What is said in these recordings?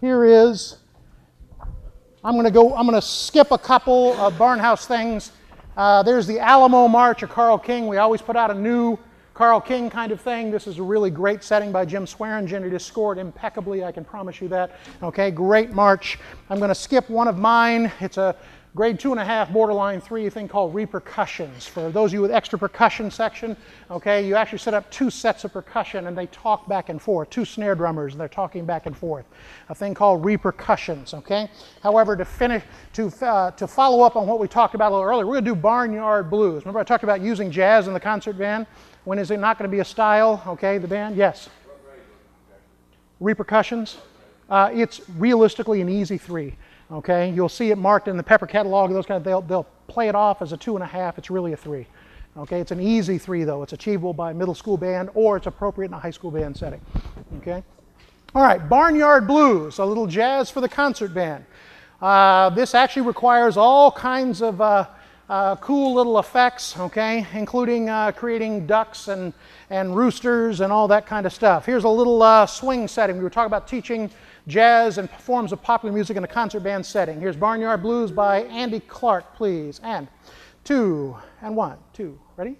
Here is, I'm going to skip a couple of Barnhouse things. There's the Alamo March of Carl King. We always put out a new Carl King kind of thing. This is a really great setting by Jim Swearingen. It is scored impeccably, I can promise you that. Okay, great march. I'm going to skip one of mine. It's a grade 2.5, borderline 3 thing called Repercussions. For those of you with extra percussion section, okay, you actually set up 2 sets of percussion and they talk back and forth. 2 snare drummers and they're talking back and forth. A thing called Repercussions, okay? However, to follow up on what we talked about a little earlier, we're going to do Barnyard Blues. Remember I talked about using jazz in the concert band? When is it not going to be a style, okay, the band? Yes? Repercussions? It's realistically an easy 3. Okay, you'll see it marked in the Pepper catalog. Those kind of, they'll play it off as a 2.5. It's really a 3. Okay, it's an easy 3 though. It's achievable by a middle school band or it's appropriate in a high school band setting. Okay, all right, Barnyard Blues, a little jazz for the concert band. This actually requires all kinds of cool little effects. Okay, including creating ducks and roosters and all that kind of stuff. Here's a little swing setting. We were talking about teaching jazz and forms of popular music in a concert band setting. Here's Barnyard Blues by Andy Clark, please. And 2, and 1, 2. Ready?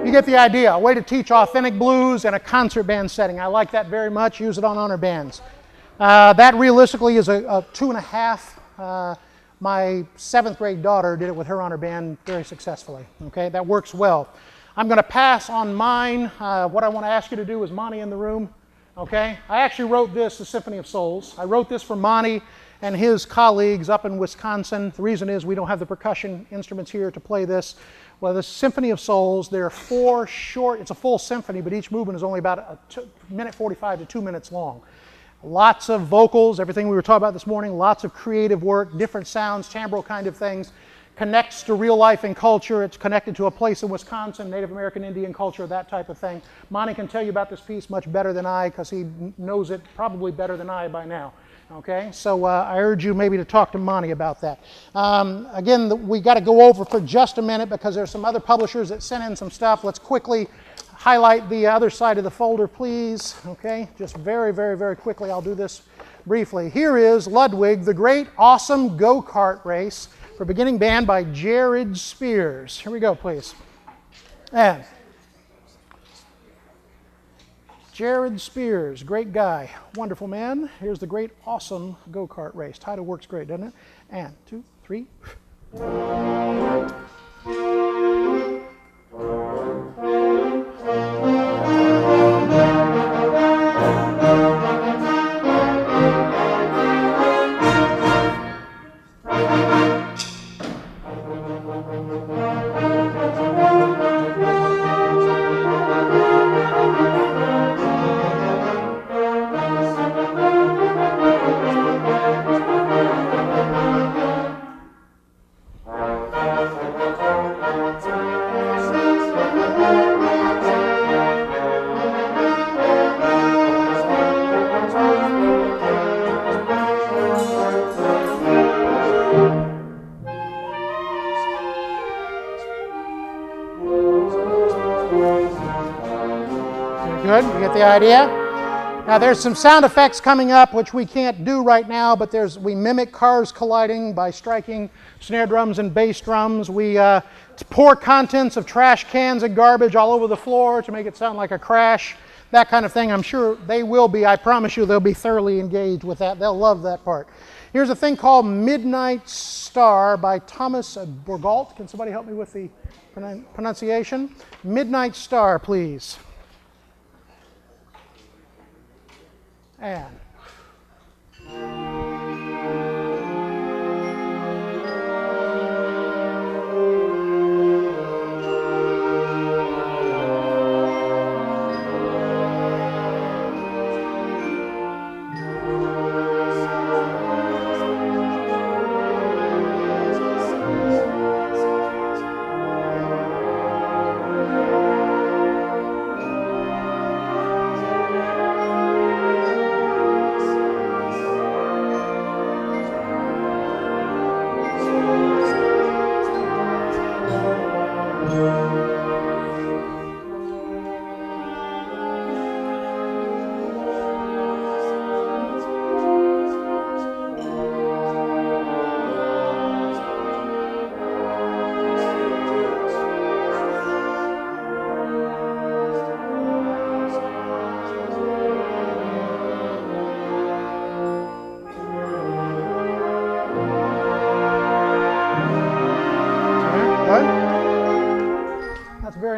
You get the idea. A way to teach authentic blues in a concert band setting. I like that very much. Use it on honor bands. That realistically is a 2.5. My 7th grade daughter did it with her honor band very successfully. Okay, that works well. I'm going to pass on mine. What I want to ask you to do is Monty in the room. Okay, I actually wrote this, the Symphony of Souls. I wrote this for Monty and his colleagues up in Wisconsin. The reason is we don't have the percussion instruments here to play this. Well, the Symphony of Souls, there are 4 short, it's a full symphony, but each movement is only about a minute 45 to 2 minutes long. Lots of vocals, everything we were talking about this morning, lots of creative work, different sounds, timbral kind of things. Connects to real life and culture. It's connected to a place in Wisconsin, Native American Indian culture, that type of thing. Monty can tell you about this piece much better than I because he knows it probably better than I by now. Okay, so I urge you maybe to talk to Monty about that. Again, we got to go over for just a minute because there's some other publishers that sent in some stuff. Let's quickly highlight the other side of the folder, please. Okay, just very, very, very quickly. I'll do this briefly. Here is Ludwig, the Great Awesome Go-Kart Race for Beginning Band by Jared Spears. Here we go, please. And Jared Spears, great guy, wonderful man. Here's the Great Awesome Go-Kart Race. Title works great, doesn't it? And 2, 3. Good, you get the idea? Now there's some sound effects coming up which we can't do right now, but we mimic cars colliding by striking snare drums and bass drums. We pour contents of trash cans and garbage all over the floor to make it sound like a crash. That kind of thing. I'm sure they will be. I promise you they'll be thoroughly engaged with that. They'll love that part. Here's a thing called Midnight Star by Thomas Bourgault. Can somebody help me with the pronunciation? Midnight Star, please. And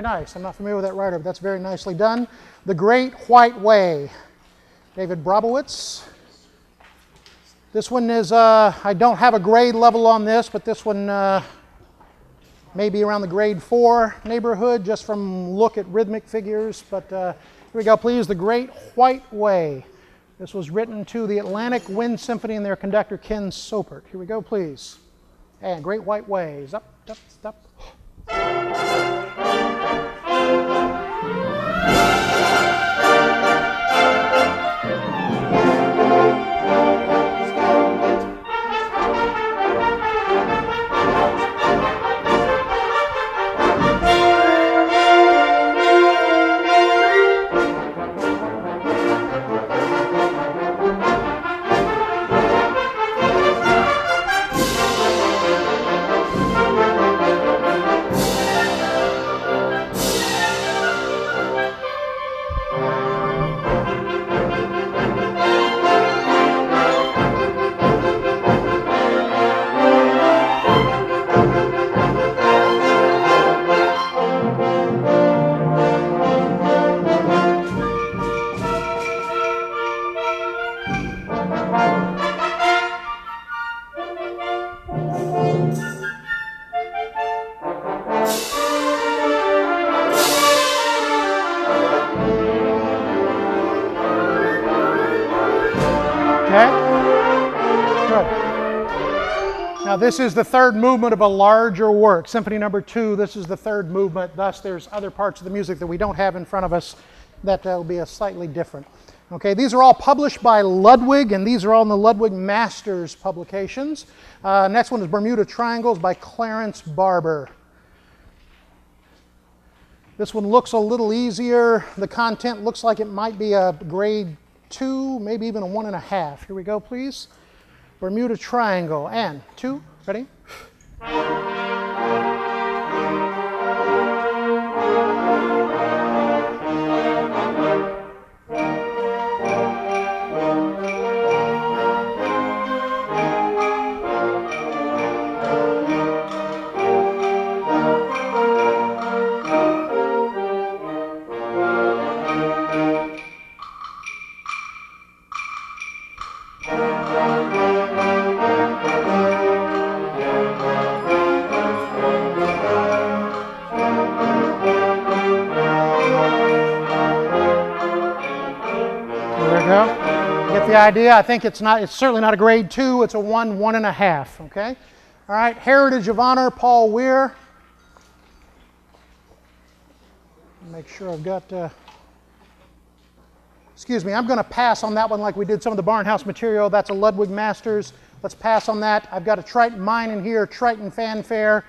nice. I'm not familiar with that writer, but that's very nicely done. The Great White Way, David Brabowitz. This one is, I don't have a grade level on this, but this one may be around the grade 4 neighborhood, just from look at rhythmic figures. But here we go, please. The Great White Way. This was written to the Atlantic Wind Symphony and their conductor, Ken Sopert. Here we go, please. And Great White Way is up, up, up. Now this is the third movement of a larger work, Symphony Number 2. This is the third movement. Thus, there's other parts of the music that we don't have in front of us that will be slightly different. Okay, these are all published by Ludwig, and these are all in the Ludwig Masters publications. Next one is Bermuda Triangles by Clarence Barber. This one looks a little easier. The content looks like it might be a grade 2, maybe even a 1.5. Here we go, please. Bermuda Triangle, and 2, ready? The idea, I think it's certainly not a grade 2, it's a 1, 1.5, okay? All right, Heritage of Honor, Paul Weir. Make sure I've got, excuse me, I'm going to pass on that one like we did some of the Barnhouse material. That's a Ludwig Masters. Let's pass on that. I've got a Triton Mine in here, Triton Fanfare.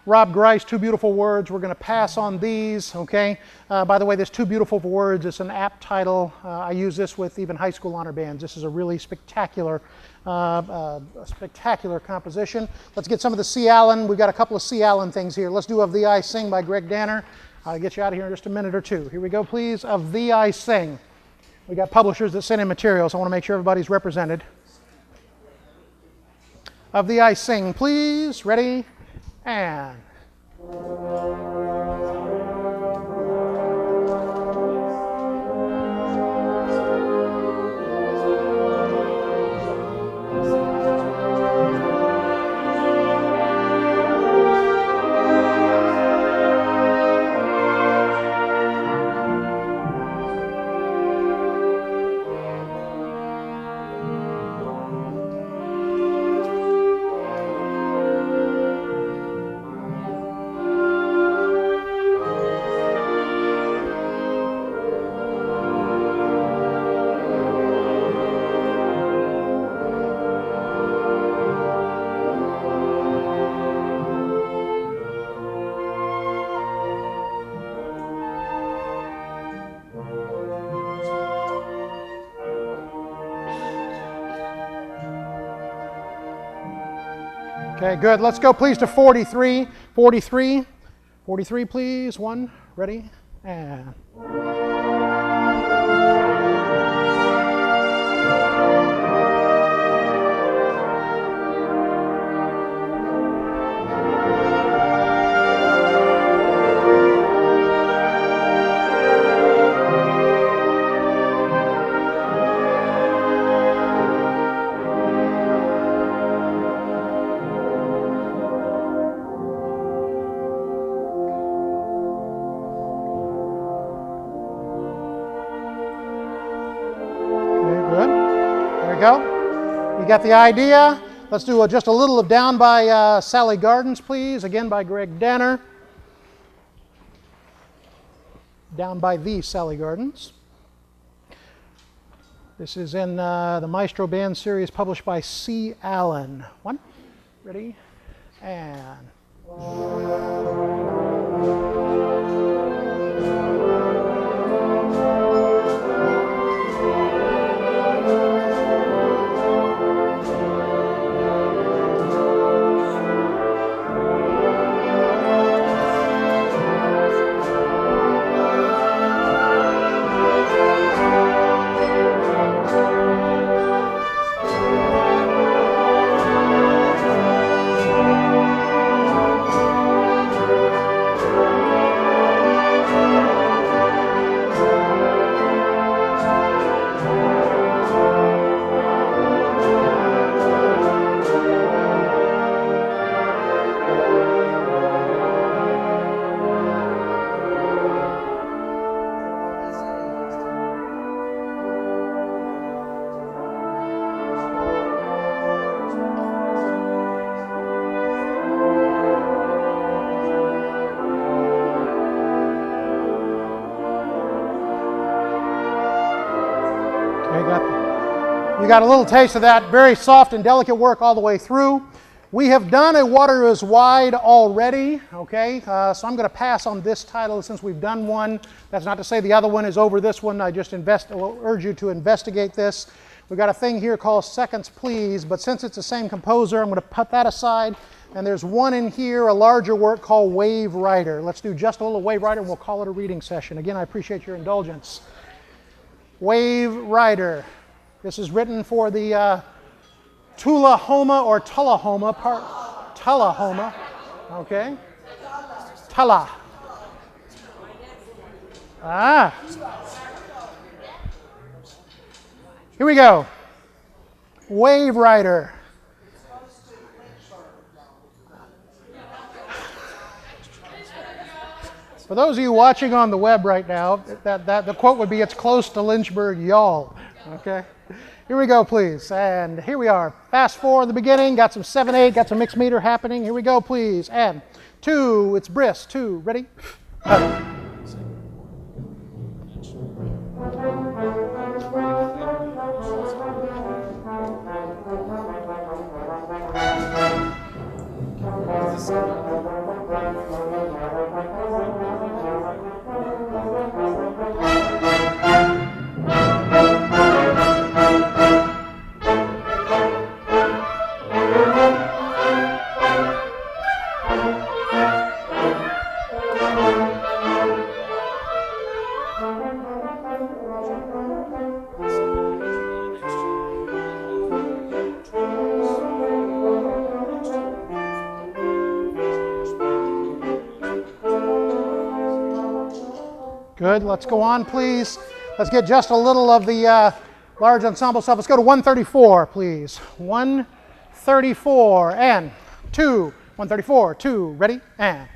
Rob Grice, Two Beautiful Words. We're going to pass on these, okay? By the way, this Two Beautiful Words is an apt title. I use this with even high school honor bands. This is a really spectacular composition. Let's get some of the C. Allen. We've got a couple of C. Allen things here. Let's do Of Thee I Sing by Greg Danner. I'll get you out of here in just a minute or two. Here we go, please. Of Thee I Sing. We got publishers that send in materials. I want to make sure everybody's represented. Of Thee I Sing, please. Ready? And... Okay, good. Let's go, please, to 43. 43. 43, please. One. Ready? And... You got the idea? Let's do just a little of Down by Sally Gardens, please. Again by Greg Danner. Down by the Sally Gardens. This is in the Maestro Band series published by C. Allen. One. Ready? And... You got a little taste of that very soft and delicate work all the way through. We have done A Water Is Wide already, okay? So I'm going to pass on this title since we've done one. That's not to say the other one is over this one. I just urge you to investigate this. We've got a thing here called Seconds Please, but since it's the same composer, I'm going to put that aside. And there's one in here, a larger work called Waverider. Let's do just a little Waverider and we'll call it a reading session. Again, I appreciate your indulgence. Waverider. This is written for the Tullahoma or Tullahoma part. Tullahoma, okay? Tulla. Ah. Here we go. Waverider. For those of you watching on the web right now, the quote would be, "It's close to Lynchburg, y'all." Okay? Here we go, please. And here we are. Fast forward the beginning. Got some 7/8. Got some mixed meter happening. Here we go, please. And 2. It's brisk. 2. Ready? Good. Let's go on, please. Let's get just a little of the large ensemble stuff. Let's go to 134, please. 134 and 2. 134, 2. Ready? And.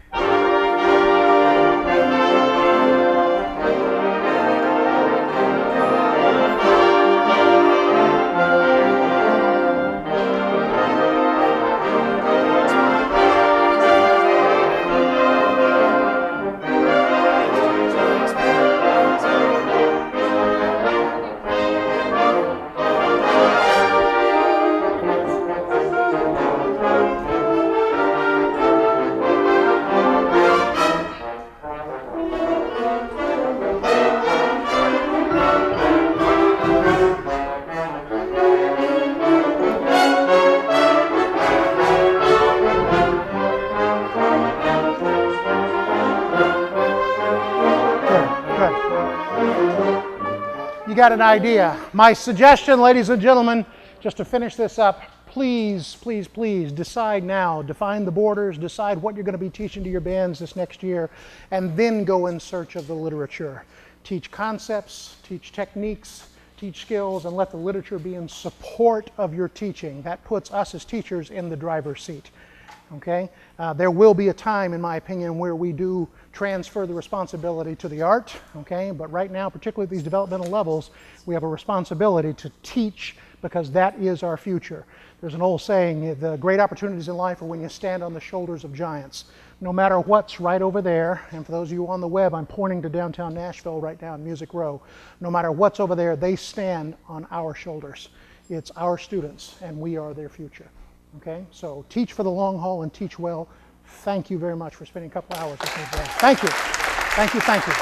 Got an idea. My suggestion, ladies and gentlemen, just to finish this up, please, please, please decide now, define the borders, decide what you're going to be teaching to your bands this next year, and then go in search of the literature. Teach concepts, teach techniques, teach skills, and let the literature be in support of your teaching. That puts us as teachers in the driver's seat. Okay? There will be a time, in my opinion, where we do transfer the responsibility to the art, okay? But right now, particularly at these developmental levels, we have a responsibility to teach because that is our future. There's an old saying, the great opportunities in life are when you stand on the shoulders of giants. No matter what's right over there, and for those of you on the web, I'm pointing to downtown Nashville right now in Music Row. No matter what's over there, they stand on our shoulders. It's our students, and we are their future. Okay, so teach for the long haul and teach well. Thank you very much for spending a couple hours with me today. Thank you. Thank you. Thank you.